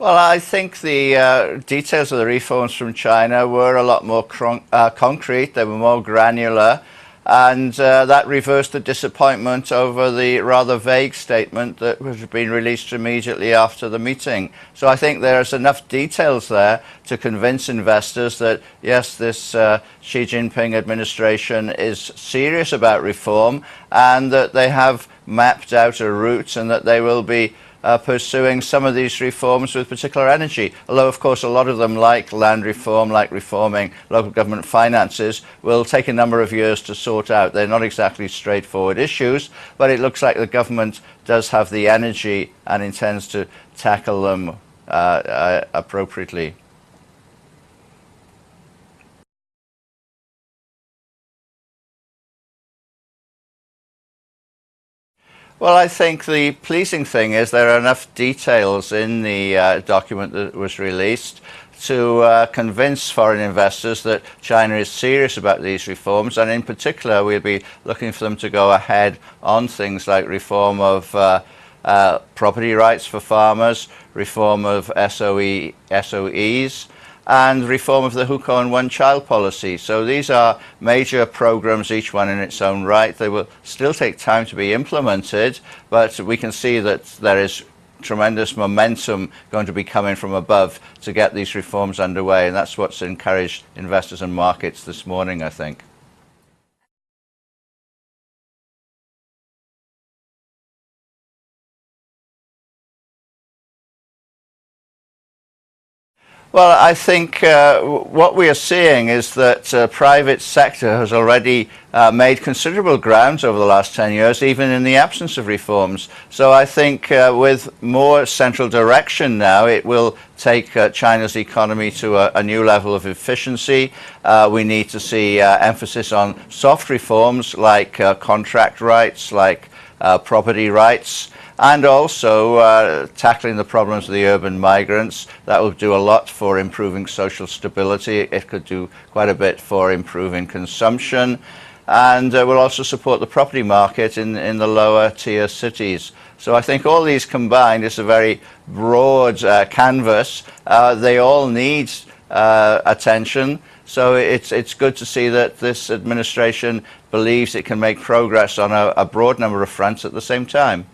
Well, I think the details of the reforms from China were a lot more concrete, they were more granular, and that reversed the disappointment over the rather vague statement that was being released immediately after the meeting. So I think there's enough details there to convince investors that, yes, this Xi Jinping administration is serious about reform and that they have mapped out a route and that they will be pursuing some of these reforms with particular energy. Although, of course, a lot of them, like land reform, like reforming local government finances, will take a number of years to sort out. They're not exactly straightforward issues, but it looks like the government does have the energy and intends to tackle them appropriately. Well, I think the pleasing thing is there are enough details in the document that was released to convince foreign investors that China is serious about these reforms, and in particular we'll be looking for them to go ahead on things like reform of property rights for farmers, reform of SOEs, and reform of the hukou and one-child policy. So these are major programs, each one in its own right. They will still take time to be implemented, but we can see that there is tremendous momentum going to be coming from above to get these reforms underway, and that's what's encouraged investors and markets this morning, I think. Well, I think what we are seeing is that private sector has already made considerable grounds over the last 10 years, even in the absence of reforms. So I think with more central direction now, it will take China's economy to a new level of efficiency. We need to see emphasis on soft reforms like contract rights, like property rights, and also tackling the problems of the urban migrants. That will do a lot for improving social stability. It could do quite a bit for improving consumption, and will also support the property market in the lower tier cities. So I think all these combined is a very broad canvas. They all need attention. So it's good to see that this administration believes it can make progress on a broad number of fronts at the same time.